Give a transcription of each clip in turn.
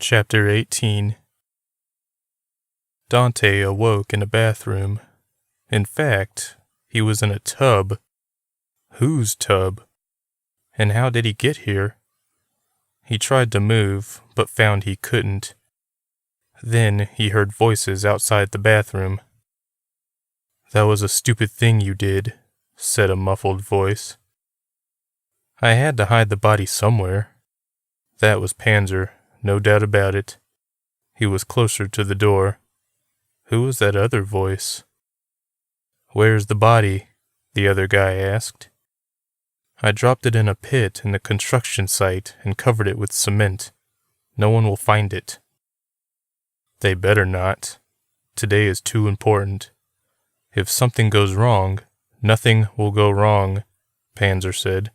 Chapter 18. Dante awoke in a bathroom. In fact, he was in a tub. Whose tub? And how did he get here? He tried to move, but found he couldn't. Then he heard voices outside the bathroom. "That was a stupid thing you did," said a muffled voice. "I had to hide the body somewhere." That was Panzer, no doubt about it. He was closer to the door. Who was that other voice? "Where's the body?" the other guy asked. "I dropped it in a pit in the construction site and covered it with cement. No one will find it." "They better not. Today is too important. If something goes wrong, nothing will go wrong," Panzer said.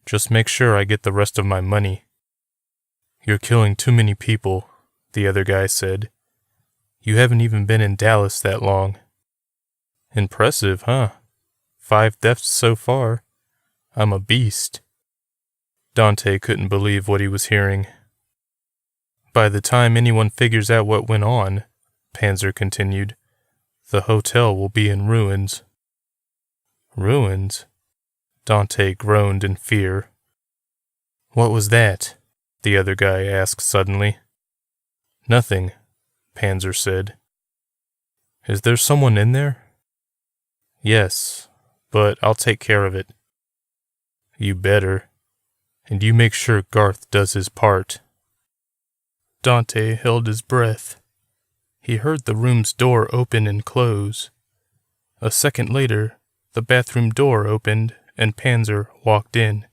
"Just make sure I get the rest of my money." "You're killing too many people," the other guy said. "You haven't even been in Dallas that long." "Impressive, huh? 5 deaths so far. I'm a beast." Dante couldn't believe what he was hearing. "By the time anyone figures out what went on," Panzer continued, "the hotel will be in ruins." "Ruins?" Dante groaned in fear. "What was that?" the other guy asked suddenly. "Nothing," Panzer said. "Is there someone in there?" "Yes, but I'll take care of it." "You better. And you make sure Garth does his part." Dante held his breath. He heard the room's door open and close. A second later, the bathroom door opened and Panzer walked in.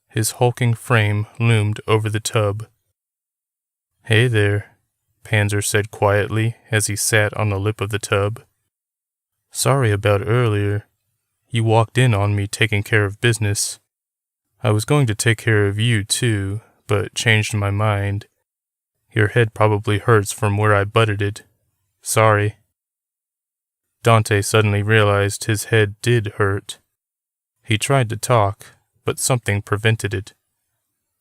His hulking frame loomed over the tub. "Hey there," Panzer said quietly as he sat on the lip of the tub. "Sorry about earlier. You walked in on me taking care of business. I was going to take care of you too, but changed my mind. Your head probably hurts from where I butted it. Sorry." Dante suddenly realized his head did hurt. He tried to talk, but something prevented it.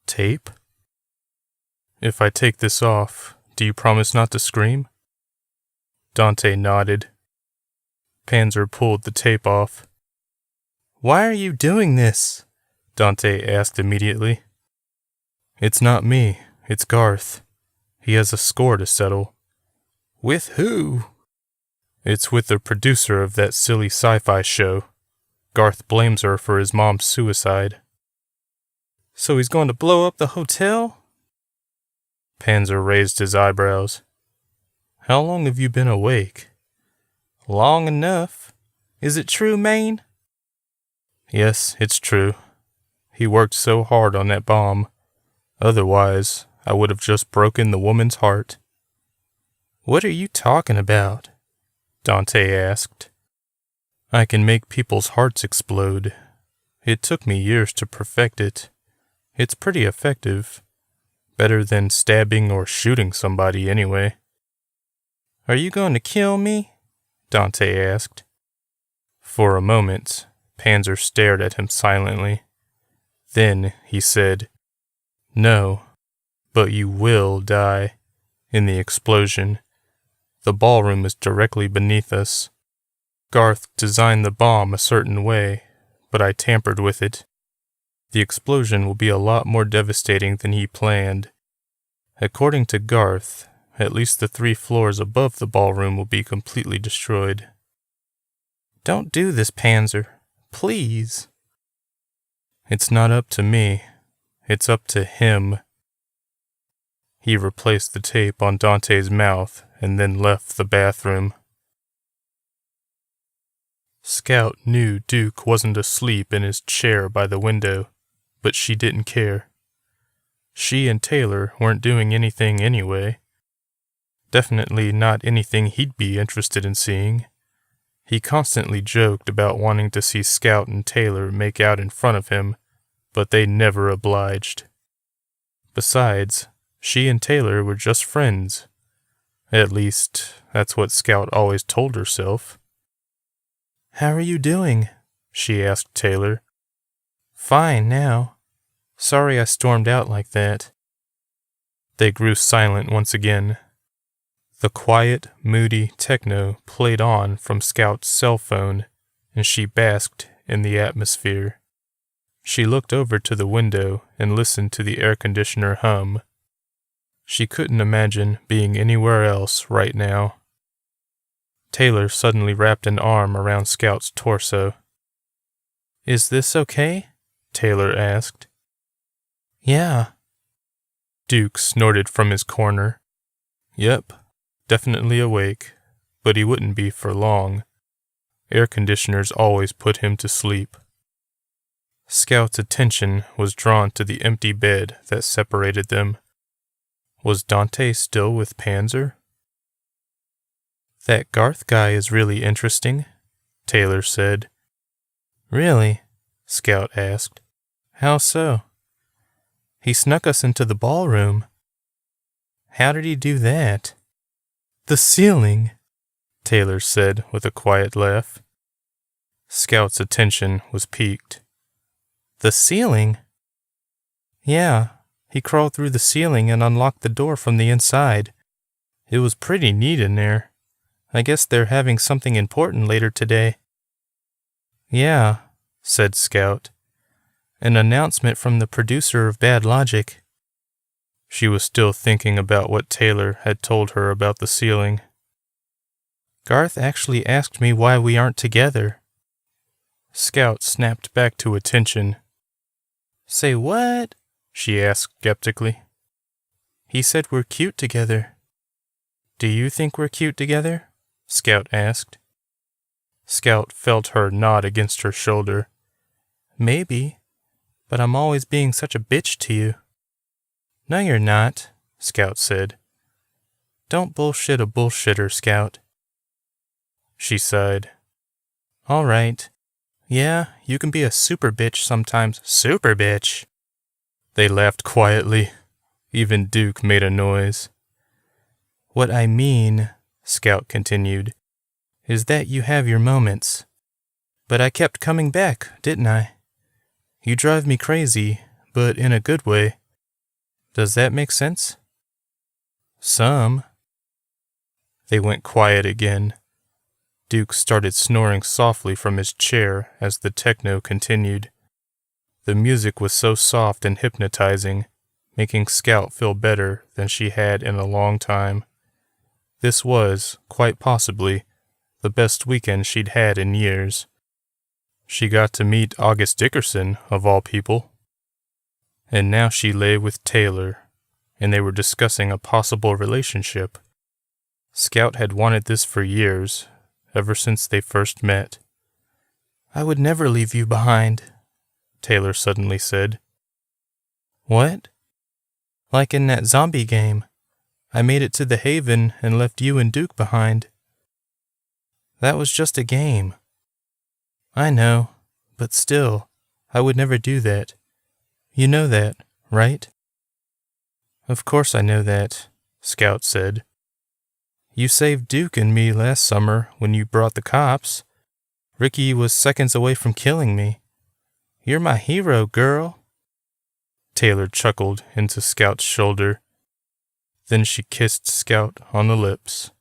"Tape? If I take this off, do you promise not to scream?" Dante nodded. Panzer pulled the tape off. "Why are you doing this?" Dante asked immediately. "It's not me, it's Garth. He has a score to settle." "With who?" "It's with the producer of that silly sci-fi show. Garth blames her for his mom's suicide." "So he's going to blow up the hotel?" Panzer raised his eyebrows. "How long have you been awake?" "Long enough. Is it true, Maine?" "Yes, it's true. He worked so hard on that bomb. Otherwise, I would have just broken the woman's heart." "What are you talking about?" Dante asked. "I can make people's hearts explode. It took me years to perfect it. It's pretty effective. Better than stabbing or shooting somebody anyway." "Are you going to kill me?" Dante asked. For a moment, Panzer stared at him silently. Then he said, "No, but you will die in the explosion. The ballroom is directly beneath us. Garth designed the bomb a certain way, but I tampered with it. The explosion will be a lot more devastating than he planned. According to Garth, at least the 3 floors above the ballroom will be completely destroyed." "Don't do this, Panzer. Please." "It's not up to me. It's up to him." He replaced the tape on Dante's mouth and then left the bathroom. Scout knew Duke wasn't asleep in his chair by the window, but she didn't care. She and Taylor weren't doing anything anyway. Definitely not anything he'd be interested in seeing. He constantly joked about wanting to see Scout and Taylor make out in front of him, but they never obliged. Besides, she and Taylor were just friends. At least, that's what Scout always told herself. "How are you doing?" she asked Taylor. "Fine now. Sorry I stormed out like that." They grew silent once again. The quiet, moody techno played on from Scout's cell phone, and she basked in the atmosphere. She looked over to the window and listened to the air conditioner hum. She couldn't imagine being anywhere else right now. Taylor suddenly wrapped an arm around Scout's torso. "Is this okay?" Taylor asked. "Yeah." Duke snorted from his corner. "Yep, definitely awake, but he wouldn't be for long. Air conditioners always put him to sleep." Scout's attention was drawn to the empty bed that separated them. Was Dante still with Panzer? "That Garth guy is really interesting," Taylor said. "Really?" Scout asked. "How so?" "He snuck us into the ballroom." "How did he do that?" "The ceiling," Taylor said with a quiet laugh. Scout's attention was piqued. "The ceiling?" "Yeah, he crawled through the ceiling and unlocked the door from the inside. It was pretty neat in there. I guess they're having something important later today." "Yeah," said Scout. "An announcement from the producer of Bad Logic." She was still thinking about what Taylor had told her about the ceiling. "Garth actually asked me why we aren't together." Scout snapped back to attention. "Say what?" she asked skeptically. "He said we're cute together." "Do you think we're cute together?" Scout asked. Scout felt her nod against her shoulder. "Maybe, but I'm always being such a bitch to you." "No, you're not," Scout said. "Don't bullshit a bullshitter, Scout." She sighed. "All right. Yeah, you can be a super bitch sometimes." "Super bitch!" They laughed quietly. Even Duke made a noise. "What I mean," Scout continued, "is that you have your moments. But I kept coming back, didn't I? You drive me crazy, but in a good way. Does that make sense?" "Some." They went quiet again. Duke started snoring softly from his chair as the techno continued. The music was so soft and hypnotizing, making Scout feel better than she had in a long time. This was, quite possibly, the best weekend she'd had in years. She got to meet August Dickerson, of all people. And now she lay with Taylor, and they were discussing a possible relationship. Scout had wanted this for years, ever since they first met. "I would never leave you behind," Taylor suddenly said. "What?" "Like in that zombie game. I made it to the Haven and left you and Duke behind." "That was just a game." "I know, but still, I would never do that. You know that, right?" "Of course I know that," Scout said. "You saved Duke and me last summer when you brought the cops. Ricky was seconds away from killing me. You're my hero, girl." Taylor chuckled into Scout's shoulder. Then she kissed Scout on the lips.